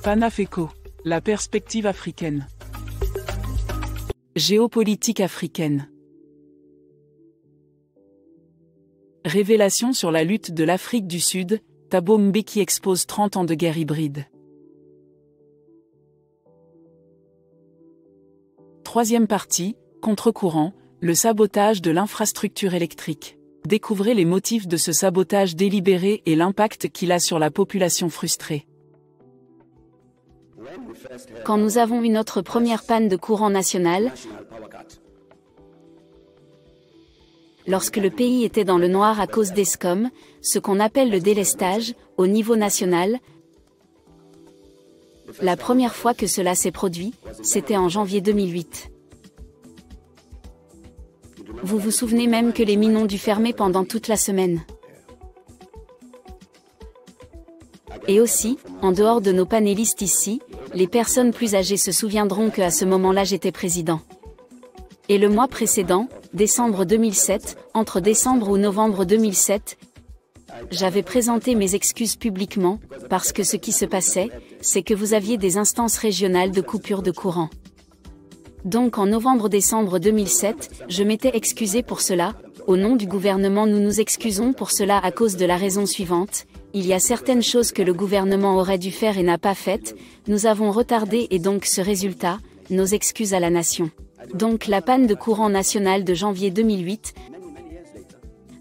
Panafeco, la perspective africaine. Géopolitique africaine. Révélation sur la lutte de l'Afrique du Sud, Thabo Mbeki expose 30 ans de guerre hybride. Troisième partie, contre-courant, le sabotage de l'infrastructure électrique. Découvrez les motifs de ce sabotage délibéré et l'impact qu'il a sur la population frustrée. Quand nous avons eu notre première panne de courant national, lorsque le pays était dans le noir à cause d'Eskom, ce qu'on appelle le délestage, au niveau national, la première fois que cela s'est produit, c'était en janvier 2008. Vous vous souvenez même que les mines ont dû fermer pendant toute la semaine. Et aussi, en dehors de nos panélistes ici, les personnes plus âgées se souviendront qu'à ce moment-là j'étais président. Et le mois précédent, décembre 2007, entre décembre ou novembre 2007, j'avais présenté mes excuses publiquement, parce que ce qui se passait, c'est que vous aviez des instances régionales de coupure de courant. Donc en novembre-décembre 2007, je m'étais excusé pour cela. Au nom du gouvernement, nous nous excusons pour cela à cause de la raison suivante. Il y a certaines choses que le gouvernement aurait dû faire et n'a pas faites, nous avons retardé et donc ce résultat, nos excuses à la nation. Donc la panne de courant national de janvier 2008.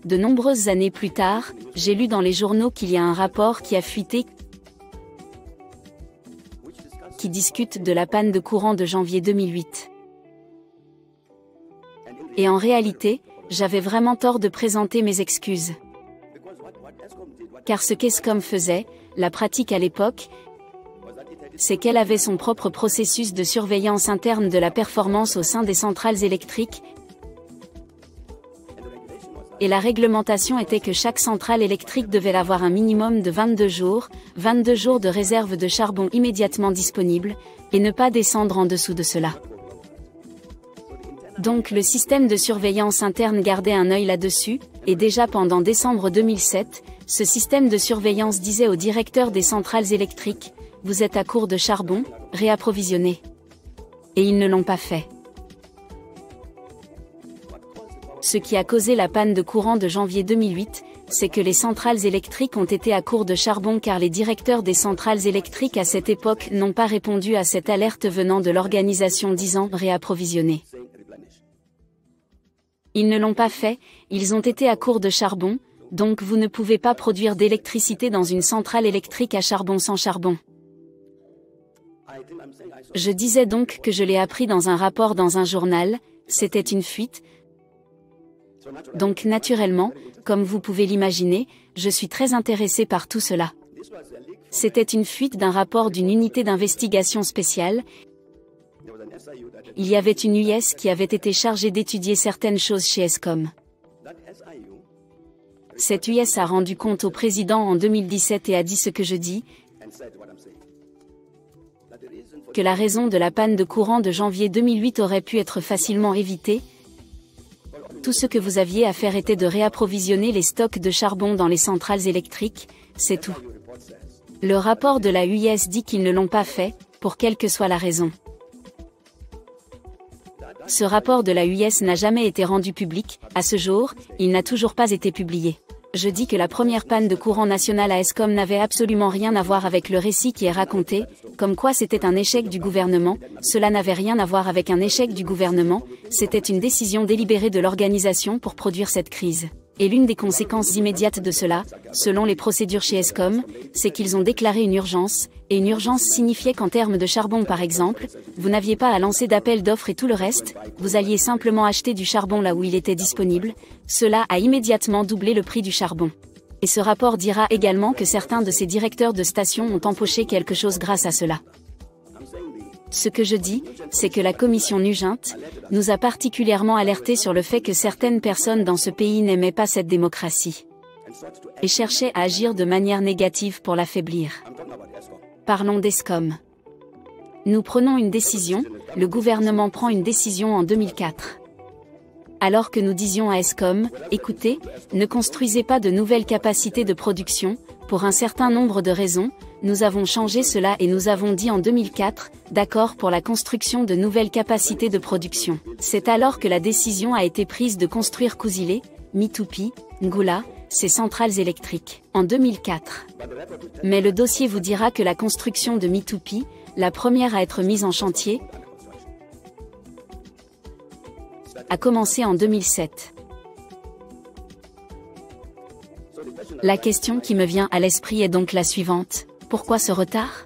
De nombreuses années plus tard, j'ai lu dans les journaux qu'il y a un rapport qui a fuité qui discute de la panne de courant de janvier 2008. Et en réalité, j'avais vraiment tort de présenter mes excuses. Car ce qu'Eskom faisait, la pratique à l'époque, c'est qu'elle avait son propre processus de surveillance interne de la performance au sein des centrales électriques. Et la réglementation était que chaque centrale électrique devait avoir un minimum de 22 jours de réserve de charbon immédiatement disponible, et ne pas descendre en dessous de cela. Donc le système de surveillance interne gardait un œil là-dessus, et déjà pendant décembre 2007, ce système de surveillance disait au directeur des centrales électriques, « Vous êtes à court de charbon, réapprovisionnez ». Et ils ne l'ont pas fait. Ce qui a causé la panne de courant de janvier 2008, c'est que les centrales électriques ont été à court de charbon car les directeurs des centrales électriques à cette époque n'ont pas répondu à cette alerte venant de l'organisation disant « réapprovisionner ». Ils ne l'ont pas fait, ils ont été à court de charbon, donc vous ne pouvez pas produire d'électricité dans une centrale électrique à charbon sans charbon. Je disais donc que je l'ai appris dans un rapport dans un journal, c'était une fuite. Donc naturellement, comme vous pouvez l'imaginer, je suis très intéressé par tout cela. C'était une fuite d'un rapport d'une unité d'investigation spéciale. Il y avait une US qui avait été chargée d'étudier certaines choses chez Eskom. Cette US a rendu compte au président en 2017 et a dit ce que je dis, que la raison de la panne de courant de janvier 2008 aurait pu être facilement évitée. Tout ce que vous aviez à faire était de réapprovisionner les stocks de charbon dans les centrales électriques, c'est tout. Le rapport de la US dit qu'ils ne l'ont pas fait, pour quelle que soit la raison. Ce rapport de la US n'a jamais été rendu public, à ce jour, il n'a toujours pas été publié. Je dis que la première panne de courant national à Eskom n'avait absolument rien à voir avec le récit qui est raconté, comme quoi c'était un échec du gouvernement, cela n'avait rien à voir avec un échec du gouvernement, c'était une décision délibérée de l'organisation pour produire cette crise. Et l'une des conséquences immédiates de cela, selon les procédures chez Eskom, c'est qu'ils ont déclaré une urgence, et une urgence signifiait qu'en termes de charbon par exemple, vous n'aviez pas à lancer d'appel d'offres et tout le reste, vous alliez simplement acheter du charbon là où il était disponible, cela a immédiatement doublé le prix du charbon. Et ce rapport dira également que certains de ces directeurs de stations ont empoché quelque chose grâce à cela. Ce que je dis, c'est que la commission Nugent nous a particulièrement alertés sur le fait que certaines personnes dans ce pays n'aimaient pas cette démocratie et cherchaient à agir de manière négative pour l'affaiblir. Parlons d'Eskom. Nous prenons une décision, le gouvernement prend une décision en 2004. Alors que nous disions à Eskom, écoutez, ne construisez pas de nouvelles capacités de production, pour un certain nombre de raisons, nous avons changé cela et nous avons dit en 2004, d'accord pour la construction de nouvelles capacités de production. C'est alors que la décision a été prise de construire Kusile, Mitupi, Ngula, ces centrales électriques, en 2004. Mais le dossier vous dira que la construction de Mitupi, la première à être mise en chantier, a commencé en 2007. La question qui me vient à l'esprit est donc la suivante. Pourquoi ce retard?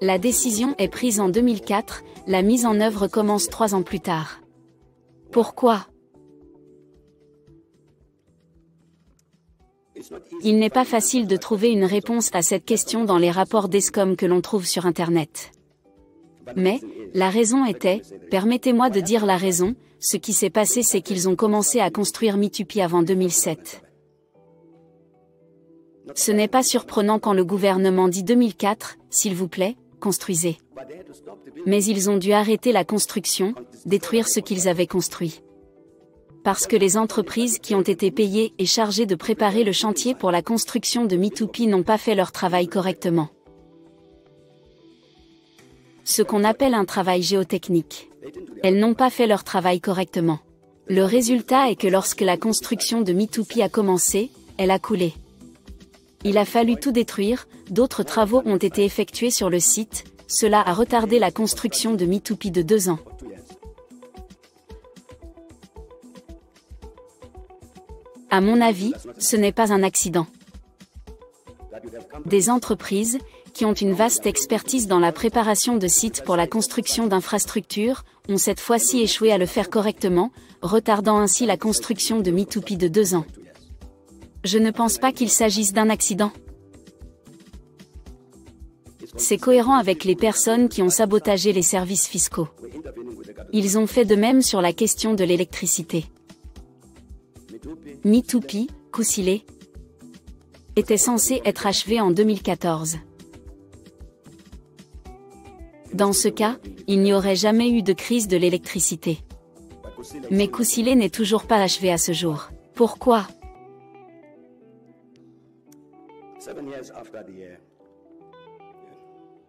La décision est prise en 2004, la mise en œuvre commence 3 ans plus tard. Pourquoi? Il n'est pas facile de trouver une réponse à cette question dans les rapports d'Eskom que l'on trouve sur Internet. Mais, la raison était, permettez-moi de dire la raison, ce qui s'est passé c'est qu'ils ont commencé à construire Mitupi avant 2007. Ce n'est pas surprenant quand le gouvernement dit 2004, s'il vous plaît, construisez. Mais ils ont dû arrêter la construction, détruire ce qu'ils avaient construit. Parce que les entreprises qui ont été payées et chargées de préparer le chantier pour la construction de Mitupi n'ont pas fait leur travail correctement. Ce qu'on appelle un travail géotechnique. Elles n'ont pas fait leur travail correctement. Le résultat est que lorsque la construction de Mitupi a commencé, elle a coulé. Il a fallu tout détruire, d'autres travaux ont été effectués sur le site, cela a retardé la construction de Mitupi de 2 ans. À mon avis, ce n'est pas un accident. Des entreprises, qui ont une vaste expertise dans la préparation de sites pour la construction d'infrastructures, ont cette fois-ci échoué à le faire correctement, retardant ainsi la construction de Mitupi de 2 ans. Je ne pense pas qu'il s'agisse d'un accident. C'est cohérent avec les personnes qui ont sabotagé les services fiscaux. Ils ont fait de même sur la question de l'électricité. Mitupi, Kusile, était censé être achevé en 2014. Dans ce cas, il n'y aurait jamais eu de crise de l'électricité. Mais Kusile n'est toujours pas achevé à ce jour. Pourquoi?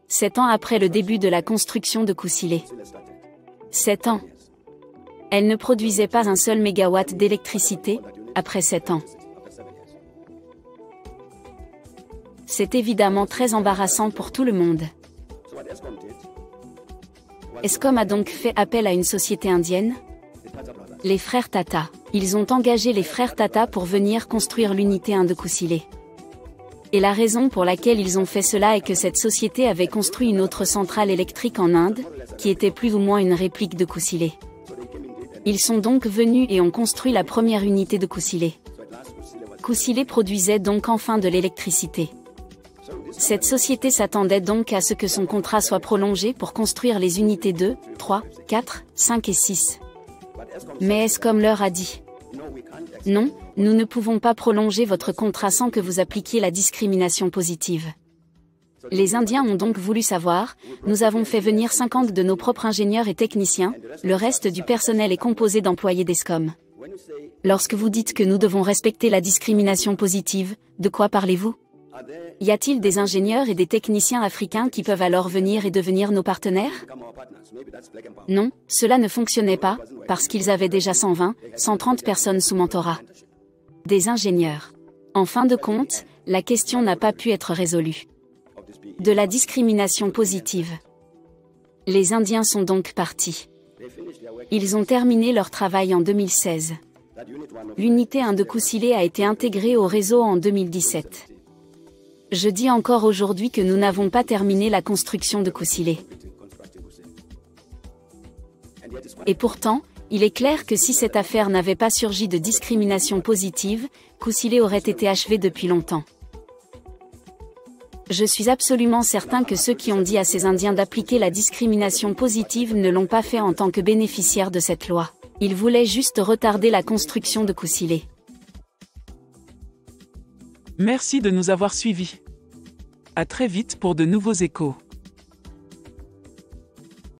7 ans après le début de la construction de Kusile. 7 ans. Elle ne produisait pas un seul mégawatt d'électricité, après 7 ans. C'est évidemment très embarrassant pour tout le monde. Eskom a donc fait appel à une société indienne? Les frères Tata. Ils ont engagé les frères Tata pour venir construire l'unité 1 de Kusile. Et la raison pour laquelle ils ont fait cela est que cette société avait construit une autre centrale électrique en Inde, qui était plus ou moins une réplique de Kusile. Ils sont donc venus et ont construit la première unité de Kusile. Kusile produisait donc enfin de l'électricité. Cette société s'attendait donc à ce que son contrat soit prolongé pour construire les unités 2, 3, 4, 5 et 6. Mais Eskom leur a dit: non, nous ne pouvons pas prolonger votre contrat sans que vous appliquiez la discrimination positive. Les Indiens ont donc voulu savoir, nous avons fait venir 50 de nos propres ingénieurs et techniciens, le reste du personnel est composé d'employés d'Eskom. Lorsque vous dites que nous devons respecter la discrimination positive, de quoi parlez-vous? Y a-t-il des ingénieurs et des techniciens africains qui peuvent alors venir et devenir nos partenaires? Non, cela ne fonctionnait pas, parce qu'ils avaient déjà 120, 130 personnes sous mentorat. Des ingénieurs. En fin de compte, la question n'a pas pu être résolue. De la discrimination positive. Les Indiens sont donc partis. Ils ont terminé leur travail en 2016. L'unité 1 de Kusile a été intégrée au réseau en 2017. Je dis encore aujourd'hui que nous n'avons pas terminé la construction de Kusile. Et pourtant, il est clair que si cette affaire n'avait pas surgi de discrimination positive, Kusile aurait été achevé depuis longtemps. Je suis absolument certain que ceux qui ont dit à ces Indiens d'appliquer la discrimination positive ne l'ont pas fait en tant que bénéficiaires de cette loi. Ils voulaient juste retarder la construction de Kusile. Merci de nous avoir suivis. À très vite pour de nouveaux échos.